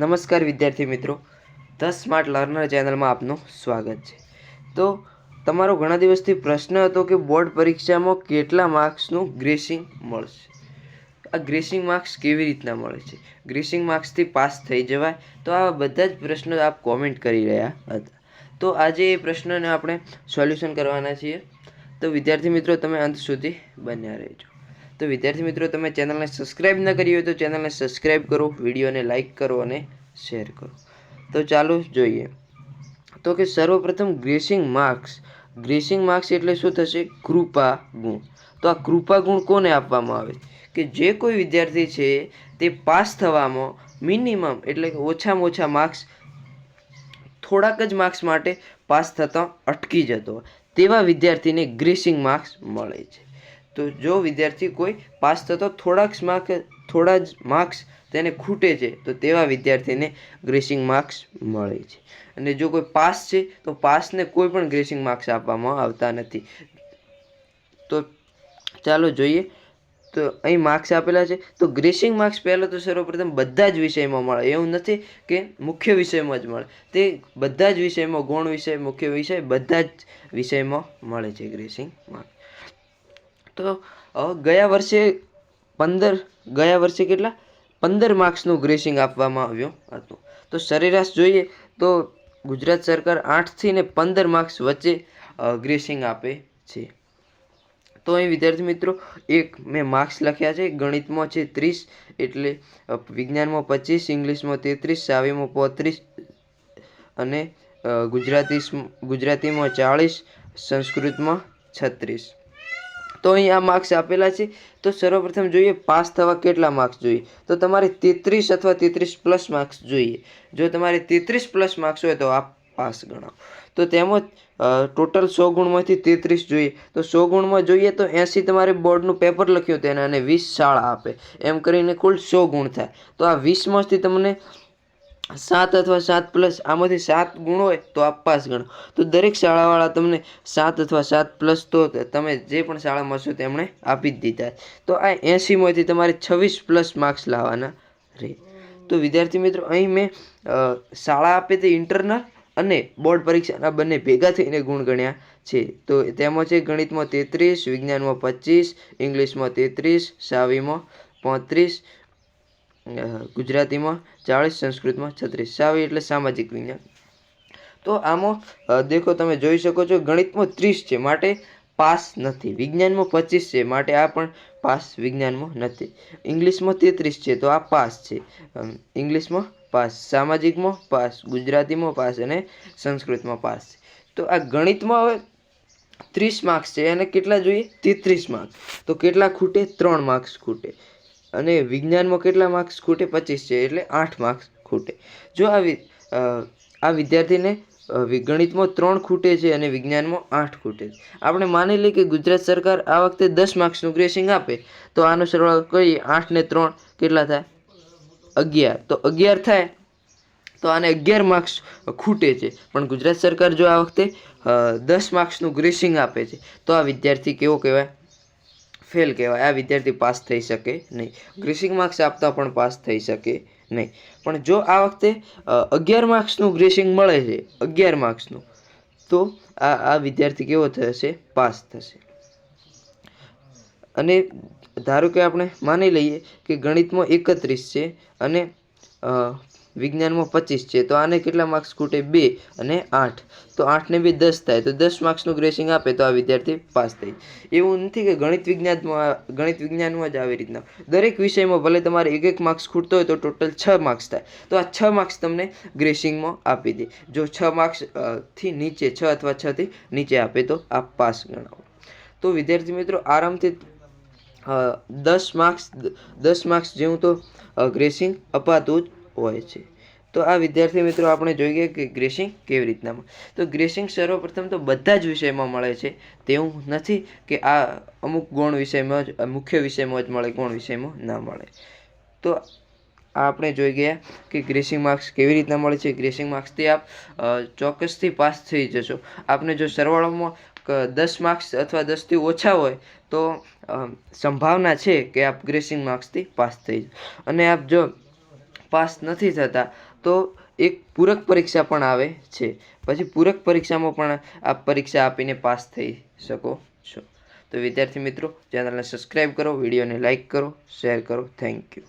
નમસ્કાર વિદ્યાર્થી મિત્રો, ધ સ્માર્ટ લર્નર ચેનલમાં આપનું સ્વાગત છે. તો તમારો ઘણા દિવસથી પ્રશ્ન હતો કે બોર્ડ પરીક્ષામાં કેટલા માર્ક્સનું ગ્રેસિંગ મળશે. આ ગ્રેસિંગ માર્ક્સ કેવી રીતના મળે છે, ગ્રેસિંગ માર્ક્સથી પાસ થઈ જવાય? તો આ બધા જ પ્રશ્નો આપ કોમેન્ટ કરી રહ્યા હતા. તો આજે એ પ્રશ્નને આપણે સોલ્યુશન કરવાના છીએ. તો વિદ્યાર્થી મિત્રો, તમે અંત સુધી બન્યા રહેજો. તો વિદ્યાર્થી મિત્રો, તમે ચેનલને સબસ્ક્રાઇબ ન કરી હોય તો ચેનલને સબસ્ક્રાઇબ કરો, વિડીયોને લાઇક કરો અને શેર કરો. તો ચાલો જોઈએ. તો કે સર્વપ્રથમ ગ્રેસિંગ માર્ક્સ એટલે શું થશે? કૃપા ગુણ. તો આ કૃપા ગુણ કોને આપવામાં આવે? કે જે કોઈ વિદ્યાર્થી છે તે પાસ થવામાં મિનિમમ એટલે કે ઓછામાં ઓછા માર્ક્સ, થોડાક જ માર્ક્સ માટે પાસ થતા અટકી જતો હોય તેવા વિદ્યાર્થીને ગ્રેસિંગ માર્ક્સ મળે છે. તો જો વિદ્યાર્થી કોઈ પાસ થતો થોડા જ માર્ક્સ તેને ખૂટે છે તો તેવા વિદ્યાર્થીને ગ્રેસિંગ માર્ક્સ મળે છે. અને જો કોઈ પાસ છે તો પાસને કોઈ પણ ગ્રેસિંગ માર્ક્સ આપવામાં આવતા નથી. તો ચાલો જોઈએ. તો અહીં માર્ક્સ આપેલા છે. તો ગ્રેસિંગ માર્ક્સ પહેલાં તો સર્વપ્રથમ બધા જ વિષયમાં મળે. એવું નથી કે મુખ્ય વિષયમાં જ મળે, તે બધા જ વિષયમાં, ગૌણ વિષય, મુખ્ય વિષય, બધા જ વિષયમાં મળે છે ગ્રેસિંગ માર્ક્સ. તો ગયા વર્ષે કેટલા 15 માર્ક્સનું ગ્રેસિંગ આપવામાં આવ્યું હતું. તો સરેરાશ જોઈએ તો ગુજરાત સરકાર 8 થી 15 માર્ક્સ વચ્ચે ગ્રેસિંગ આપે છે. તો અહીં વિદ્યાર્થી મિત્રો મેં માર્ક્સ લખ્યા છે. ગણિતમાં છે 30, એટલે વિજ્ઞાનમાં 25, ઇંગ્લિશમાં 33, સાવીમાં 35 અને ગુજરાતીમાં 40, સંસ્કૃતમાં 36. તો અહીં આ માર્ક્સ આપેલા છે. તો સર્વપ્રથમ જોઈએ પાસ થવા કેટલા માર્ક્સ જોઈએ. તો તમારે 33 અથવા 33+ માર્ક્સ જોઈએ. જો તમારે 33+ માર્ક્સ હોય તો આપ પાસ ગણાવો. તો તેમાં ટોટલ 100 ગુણમાંથી 33 જોઈએ. તો 100 ગુણમાં જોઈએ તો 80 તમારે બોર્ડનું પેપર લખ્યું તેને અને 20 શાળા આપે, એમ કરીને કુલ 100 ગુણ થાય. તો આ 20માંથી તમને 7 અથવા 7+, આમાંથી 7 ગુણ હોય તો આપ પાસ ગણો. તો દરેક શાળાવાળા તમને 7 અથવા 7+, તો તમે જે પણ શાળામાં છો તેમણે આપી જ દીધા. તો આ 80માંથી તમારે 26+ માર્ક્સ લાવવાના રહે. તો વિદ્યાર્થી મિત્રો, અહીં મેં શાળા આપે તે ઇન્ટરનલ અને બોર્ડ પરીક્ષાના બંને ભેગા થઈને ગુણ ગણ્યા છે. તો તેમાં છે ગણિતમાં 33, વિજ્ઞાનમાં 25, ઇંગ્લિશમાં 33, સાવીમાં 35, ગુજરાતીમાં 40, સંસ્કૃતમાં 36. સાવી એટલે સામાજિક વિજ્ઞાન. તો આમાં દેખો, તમે જોઈ શકો છો, ગણિતમાં 30 છે માટે પાસ નથી, વિજ્ઞાનમાં 25 છે માટે આ પણ પાસ વિજ્ઞાનમાં નથી, ઇંગ્લિશમાં 33 છે તો આ પાસ છે, ઇંગ્લિશમાં પાસ, સામાજિકમાં પાસ, ગુજરાતીમાં પાસ અને સંસ્કૃતમાં પાસ છે. તો આ ગણિતમાં હવે 30 માર્ક્સ છે અને કેટલા જોઈએ? 33 માર્ક્સ. તો કેટલા ખૂટે? 3 માર્ક્સ ખૂટે. અને વિજ્ઞાનમાં કેટલા માર્ક્સ ખૂટે? 25 છે એટલે 8 માર્ક્સ ખૂટે. જો આ વિદ્યાર્થીને ગણિતમાં 3 ખૂટે છે અને વિજ્ઞાનમાં 8 ખૂટે છે. આપણે માની લઈએ કે ગુજરાત સરકાર આ વખતે 10 માર્ક્સનું ગ્રેસિંગ આપે તો આનો સરવાળો કરીએ, 8 ને 3 કેટલા થાય? 11. તો 11 થાય તો આને 11 માર્ક્સ ખૂટે છે. પણ ગુજરાત સરકાર જો આ વખતે 10 માર્ક્સનું ગ્રેસિંગ આપે છે તો આ વિદ્યાર્થી કેવો કહેવાય? ફેલ કહેવાય. આ વિદ્યાર્થી પાસ થઈ શકે નહીં. ગ્રેસિંગ માર્ક્સ આપતા પણ પાસ થઈ શકે નહીં. પણ જો આ વખતે 11 માર્ક્સનું ગ્રેસિંગ મળે છે, 11 માર્ક્સનું, તો આ વિદ્યાર્થી કેવો થશે? પાસ થશે. અને ધારો કે આપણે માની લઈએ કે ગણિતમાં 31 છે અને વિજ્ઞાનમાં 25 છે, તો આને કેટલા માર્ક્સ ખૂટે? 2 અને 8. તો 8 ને 2 10 થાય. તો 10 માર્ક્સનું ગ્રેસિંગ આપે તો આ વિદ્યાર્થી પાસ થઈ. એવું નથી કે ગણિત વિજ્ઞાનમાં જ આવી રીતના, દરેક વિષયમાં ભલે તમારે 1 માર્ક્સ ખૂટતો હોય તો ટોટલ 6 માર્ક્સ થાય. તો આ 6 માર્ક્સ તમને ગ્રેસિંગમાં આપી દે. જો 6 માર્ક્સ થી નીચે, 6 અથવા 6 થી નીચે આપે તો આપ પાસ ગણાવો. તો વિદ્યાર્થી મિત્રો, આરામથી 10 માર્ક્સ જેવું તો ગ્રેસિંગ અપાતું જ હોય છે. તો આ વિદ્યાર્થી મિત્રો, આપણે જોઈએ કે ગ્રેસિંગ કેવી રીતના મળે. તો ગ્રેસિંગ સર્વપ્રથમ તો બધા જ વિષયમાં મળે છે. તેવું નથી કે આ અમુક ગૌણ વિષયમાં જ, મુખ્ય વિષયમાં જ મળે, ગૌણ વિષયમાં ના મળે. તો આપણે જોઈ ગયા કે ગ્રેસિંગ માર્ક્સ કેવી રીતના મળે છે. ગ્રેસિંગ માર્ક્સથી આપ ચોક્કસથી પાસ થઈ જશો. આપને જો સરવાળામાં 10 માર્ક્સ અથવા 10થી ઓછા હોય તો સંભાવના છે કે આપ ગ્રેસિંગ માર્ક્સથી પાસ થઈ. અને આપ જો પાસ નથી થતા તો એક પૂરક પરીક્ષા પણ આવે છે, પછી પૂરક પરીક્ષામાં પણ આ પરીક્ષા આપીને પાસ થઈ શકો છો. તો વિદ્યાર્થી મિત્રો, ચેનલને સબસ્ક્રાઈબ કરો, વિડીયોને લાઇક કરો, શેર કરો. Thank you.